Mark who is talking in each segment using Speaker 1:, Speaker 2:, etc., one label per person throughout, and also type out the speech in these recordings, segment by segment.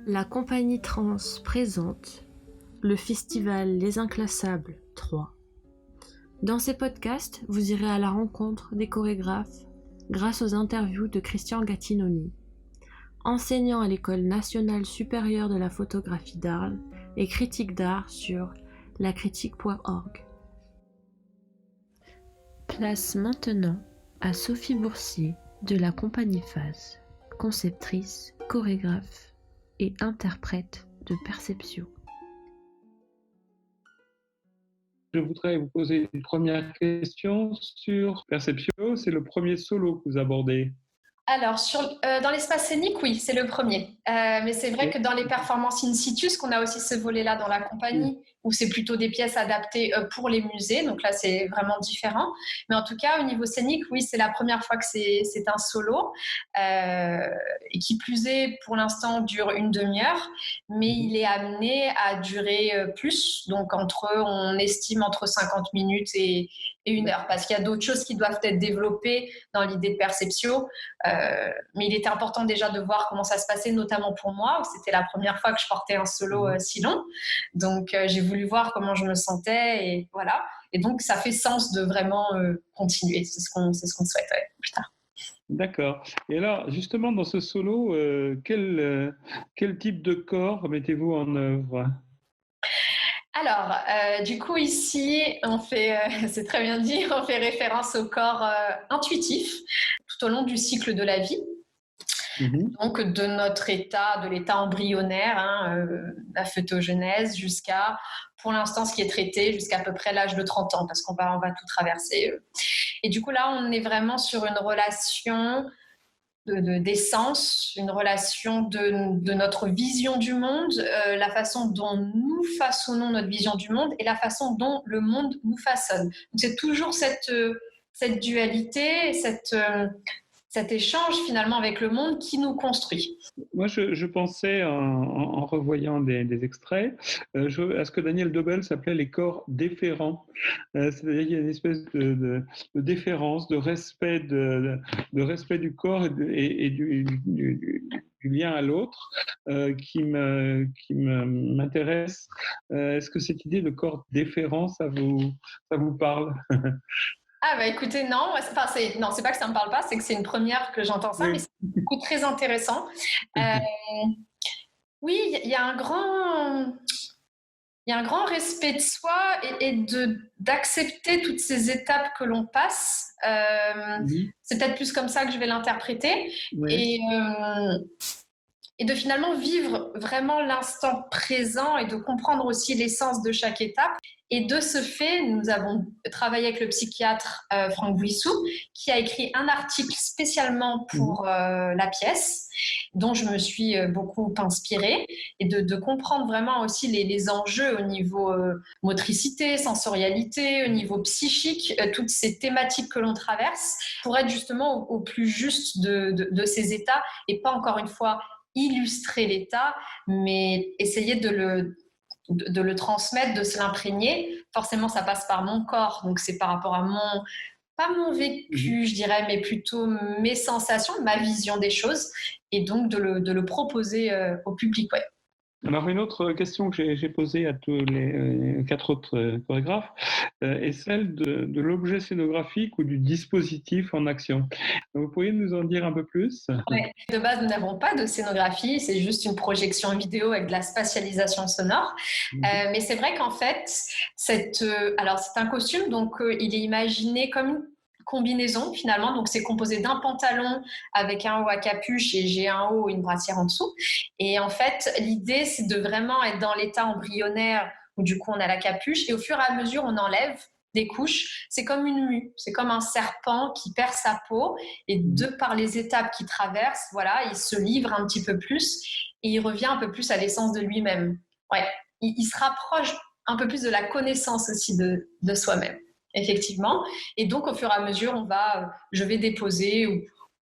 Speaker 1: La compagnie Trans présente le festival Les Inclassables 3. Dans ces podcasts, vous irez à la rencontre des chorégraphes grâce aux interviews de Christian Gattinoni, enseignant à l'École nationale supérieure de la photographie d'Arles et critique d'art sur lacritique.org. Place maintenant à Sophie Boursier de la compagnie Phase, conceptrice, chorégraphe et interprète de Perception.
Speaker 2: Je voudrais vous poser une première question sur Perception. C'est le premier solo que vous abordez.
Speaker 3: Alors, dans l'espace scénique, oui, c'est le premier. Mais c'est vrai que dans les performances in situ, qu'on a aussi ce volet-là dans la compagnie, où c'est plutôt des pièces adaptées pour les musées. Donc là, c'est vraiment différent. Mais en tout cas, au niveau scénique, oui, c'est la première fois que c'est un solo. Et qui plus est, pour l'instant, dure une demi-heure. Mais il est amené à durer plus. Donc, on estime entre 50 minutes et une heure. Parce qu'il y a d'autres choses qui doivent être développées dans l'idée de Perception. Mais il était important déjà de voir comment ça se passait, notamment pour moi, où c'était la première fois que je portais un solo si long. Donc, j'ai voulu voir comment je me sentais et voilà. Et donc, ça fait sens de vraiment continuer. C'est ce qu'on souhaite plus tard.
Speaker 2: D'accord. Et alors, justement, dans ce solo, quel type de corps mettez-vous en œuvre ?
Speaker 3: Alors, du coup, ici, on fait, c'est très bien dit, on fait référence au corps intuitif tout au long du cycle de la vie. Donc, de l'état embryonnaire, la phytogenèse, jusqu'à, pour l'instant, ce qui est traité, jusqu'à peu près l'âge de 30 ans, parce qu'on va tout traverser. Et du coup, là, on est vraiment sur une relation d'essence, une relation de notre vision du monde, la façon dont nous façonnons notre vision du monde et la façon dont le monde nous façonne. Donc, c'est toujours cette dualité, cet échange finalement avec le monde qui nous construit.
Speaker 2: Moi, je pensais en revoyant des extraits à ce que Daniel Dobel s'appelait les corps déférents. C'est-à-dire qu'il y a une espèce de déférence, de respect du corps et du lien à l'autre qui m'intéresse. Est-ce que cette idée de corps déférent, ça vous parle ?
Speaker 3: Ah bah écoutez, non, c'est pas que ça me parle pas, c'est que c'est une première que j'entends ça, oui. Mais c'est du coup très intéressant. Oui, il y a un grand respect de soi et d'accepter toutes ces étapes que l'on passe. C'est peut-être plus comme ça que je vais l'interpréter. Oui. Et de finalement vivre vraiment l'instant présent et de comprendre aussi l'essence de chaque étape. Et de ce fait, nous avons travaillé avec le psychiatre Franck Bouissou, qui a écrit un article spécialement pour la pièce, dont je me suis beaucoup inspirée, et de comprendre vraiment aussi les enjeux au niveau motricité, sensorialité, au niveau psychique, toutes ces thématiques que l'on traverse, pour être justement au plus juste de ces états, et pas encore une fois illustrer l'état, mais essayer de le transmettre, de se l'imprégner. Forcément, ça passe par mon corps, donc c'est par rapport à pas mon vécu, je dirais, mais plutôt mes sensations, ma vision des choses, et donc de le proposer au public. Ouais.
Speaker 2: Alors, une autre question que j'ai posée à tous les 4 autres chorégraphes est celle de l'objet scénographique ou du dispositif en action. Vous pourriez nous en dire un peu plus ?
Speaker 3: Oui, de base, nous n'avons pas de scénographie, c'est juste une projection vidéo avec de la spatialisation sonore. Mais c'est vrai qu'en fait, alors c'est un costume, donc il est imaginé comme une combinaison finalement, donc c'est composé d'un pantalon avec un haut à capuche et j'ai un haut et une brassière en dessous. Et en fait, l'idée, c'est de vraiment être dans l'état embryonnaire où du coup on a la capuche et au fur et à mesure on enlève des couches. C'est comme une mue, c'est comme un serpent qui perd sa peau et de par les étapes qu'il traverse, voilà, il se livre un petit peu plus et il revient un peu plus à l'essence de lui-même. Ouais, il se rapproche un peu plus de la connaissance aussi de soi-même. Effectivement. Et donc, au fur et à mesure, je vais déposer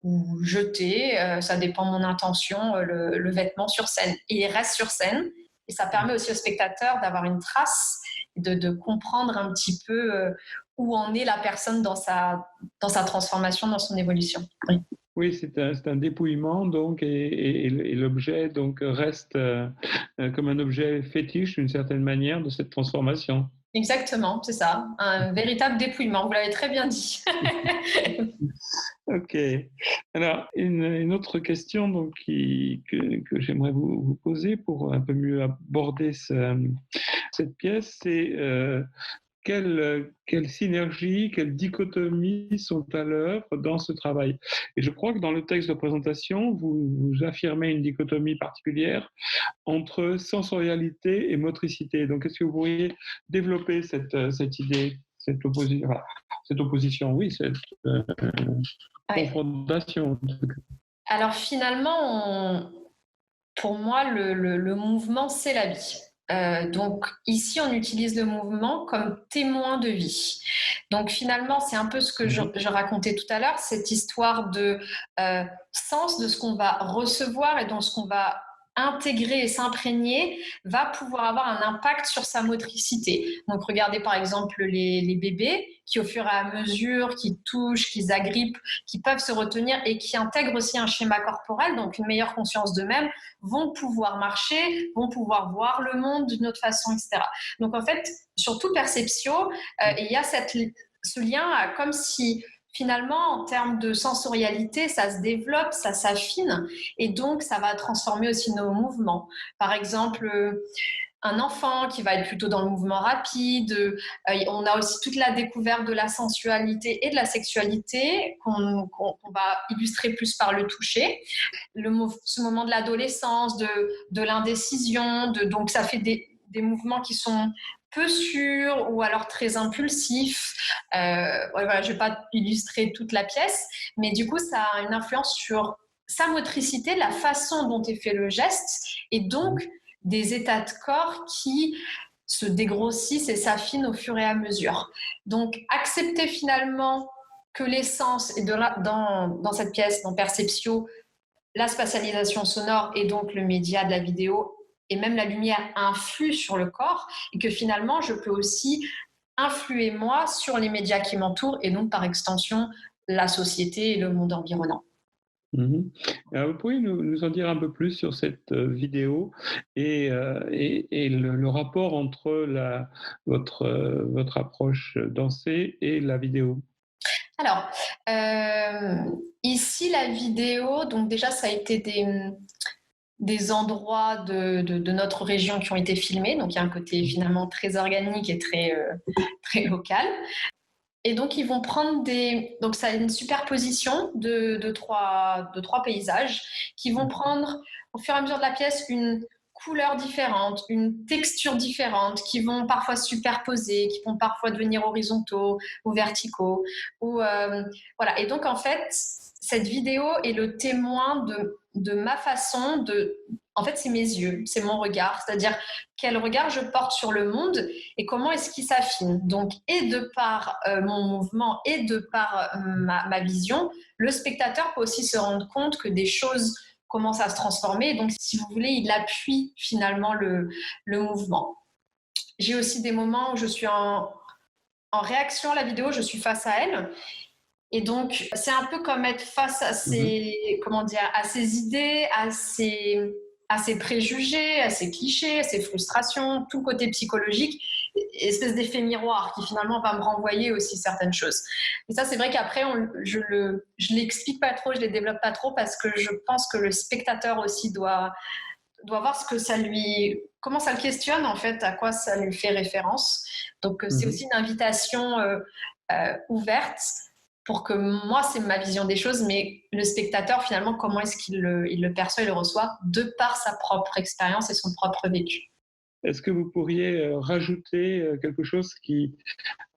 Speaker 3: ou jeter, ça dépend de mon intention, le vêtement sur scène. Et il reste sur scène. Et ça permet aussi au spectateur d'avoir une trace, de comprendre un petit peu où en est la personne dans sa transformation, dans son évolution. Oui.
Speaker 2: Oui, c'est un dépouillement donc et l'objet donc reste comme un objet fétiche d'une certaine manière de cette transformation.
Speaker 3: Exactement, c'est ça, un véritable dépouillement, vous l'avez très bien dit.
Speaker 2: Ok. Alors, une autre question donc, que j'aimerais vous poser pour un peu mieux aborder cette pièce, c'est quelle synergie, quelle dichotomie sont à l'œuvre dans ce travail. Et je crois que dans le texte de présentation, vous affirmez une dichotomie particulière entre sensorialité et motricité. Donc, est-ce que vous pourriez développer cette idée, cette opposition, oui, cette
Speaker 3: Ouais.
Speaker 2: confrontation.
Speaker 3: Alors finalement, pour moi, le mouvement, c'est la vie. Donc ici, on utilise le mouvement comme témoin de vie. Donc finalement, c'est un peu ce que je racontais tout à l'heure, cette histoire de sens de ce qu'on va recevoir et dans ce qu'on va intégrer et s'imprégner va pouvoir avoir un impact sur sa motricité. Donc regardez par exemple les bébés qui au fur et à mesure, qui touchent, qui agrippent, qui peuvent se retenir et qui intègrent aussi un schéma corporel, donc une meilleure conscience d'eux-mêmes, vont pouvoir marcher, vont pouvoir voir le monde d'une autre façon, etc. Donc en fait, sur toute perception, il y a ce lien comme si finalement, en termes de sensorialité, ça se développe, ça s'affine, et donc ça va transformer aussi nos mouvements. Par exemple, un enfant qui va être plutôt dans le mouvement rapide. On a aussi toute la découverte de la sensualité et de la sexualité qu'on va illustrer plus par le toucher. Ce moment de l'adolescence, de l'indécision, donc ça fait des mouvements qui sont peu sûrs ou alors très impulsifs. Voilà, je ne vais pas illustrer toute la pièce, mais du coup, ça a une influence sur sa motricité, la façon dont est fait le geste, et donc des états de corps qui se dégrossissent et s'affinent au fur et à mesure. Donc, accepter finalement que l'essence est dans cette pièce, dans Perceptio, la spatialisation sonore et donc le média de la vidéo et même la lumière influe sur le corps, et que finalement, je peux aussi influer moi sur les médias qui m'entourent et donc par extension la société et le monde environnant.
Speaker 2: Alors, vous pouvez nous en dire un peu plus sur cette vidéo et le rapport entre votre approche dansée et la vidéo.
Speaker 3: Alors, ici, la vidéo, donc déjà, ça a été des endroits de notre région qui ont été filmés, donc il y a un côté finalement très organique et très local. Et donc, ils vont prendre donc ça a une superposition de trois paysages qui vont prendre, au fur et à mesure de la pièce, une couleur différente, une texture différente, qui vont parfois se superposer, qui vont parfois devenir horizontaux ou verticaux. Voilà. Et donc, en fait, cette vidéo est le témoin de ma façon En fait, c'est mes yeux, c'est mon regard, c'est-à-dire quel regard je porte sur le monde et comment est-ce qu'il s'affine. Donc, et de par mon mouvement et de par ma vision, le spectateur peut aussi se rendre compte que des choses commencent à se transformer. Donc, si vous voulez, il appuie finalement le mouvement. J'ai aussi des moments où je suis en réaction à la vidéo, je suis face à elle. Et donc, c'est un peu comme être face à à ses idées, à ses préjugés, à ses clichés, à ses frustrations, tout côté psychologique, espèce d'effet miroir qui finalement va me renvoyer aussi certaines choses. Et ça, c'est vrai qu'après, je l'explique pas trop, je les développe pas trop parce que je pense que le spectateur aussi doit voir comment ça le questionne en fait, à quoi ça lui fait référence. Donc, c'est aussi une invitation ouverte pour que moi, c'est ma vision des choses, mais le spectateur, finalement, comment est-ce qu'il le perçoit et le reçoit de par sa propre expérience et son propre vécu.
Speaker 2: Est-ce que vous pourriez rajouter quelque chose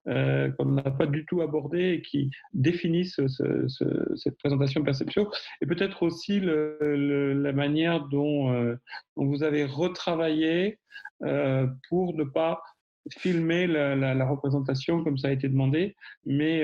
Speaker 2: qu'on n'a pas du tout abordé et qui définit cette présentation Perceptio, et peut-être aussi la manière dont vous avez retravaillé pour ne pas filmer la représentation comme ça a été demandé, mais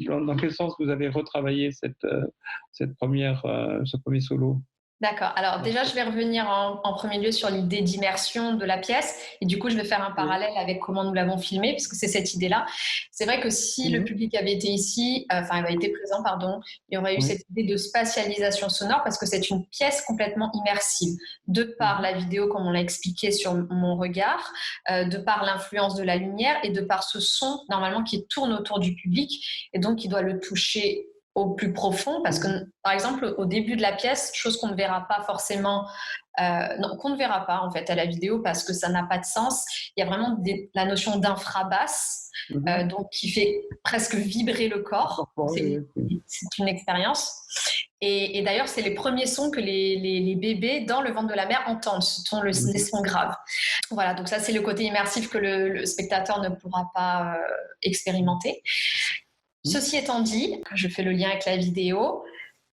Speaker 2: dans quel sens vous avez retravaillé ce premier solo?
Speaker 3: D'accord. Alors déjà, je vais revenir en premier lieu sur l'idée d'immersion de la pièce et du coup, je vais faire un parallèle avec comment nous l'avons filmé puisque c'est cette idée-là. C'est vrai que si le public avait été ici, avait été présent, pardon, il y aurait eu cette idée de spatialisation sonore parce que c'est une pièce complètement immersive de par la vidéo, comme on l'a expliqué sur mon regard, de par l'influence de la lumière et de par ce son normalement qui tourne autour du public et donc qui doit le toucher au plus profond, parce que, par exemple, au début de la pièce, chose qu'on ne verra pas forcément, qu'on ne verra pas en fait à la vidéo parce que ça n'a pas de sens, il y a vraiment la notion d'infrabasse, donc qui fait presque vibrer le corps. C'est une expérience. Et d'ailleurs, c'est les premiers sons que les bébés dans le ventre de la mère entendent, ce sont les sons graves. Voilà, donc ça, c'est le côté immersif que le spectateur ne pourra pas expérimenter. Ceci étant dit, je fais le lien avec la vidéo,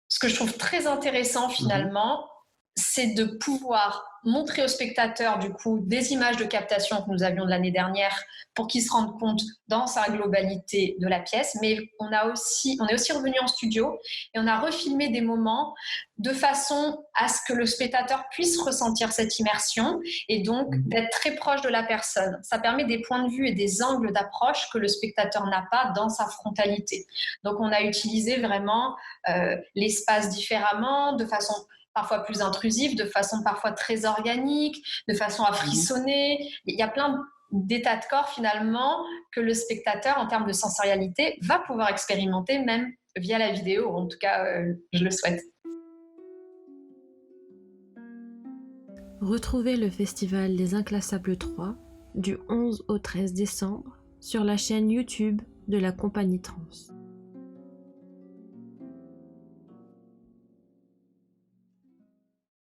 Speaker 3: ce que je trouve très intéressant finalement, c'est de pouvoir montrer aux spectateurs du coup des images de captation que nous avions de l'année dernière pour qu'ils se rendent compte dans sa globalité de la pièce, mais on est aussi revenu en studio et on a refilmé des moments de façon à ce que le spectateur puisse ressentir cette immersion et donc d'être très proche de la personne. Ça permet des points de vue et des angles d'approche que le spectateur n'a pas dans sa frontalité. Donc on a utilisé vraiment l'espace différemment, de façon parfois plus intrusive, de façon parfois très organique, de façon à frissonner. Il y a plein d'états de corps finalement que le spectateur, en termes de sensorialité, va pouvoir expérimenter même via la vidéo. En tout cas, je le souhaite.
Speaker 1: Retrouvez le festival Les Inclassables 3 du 11 au 13 décembre sur la chaîne YouTube de la Compagnie Trans.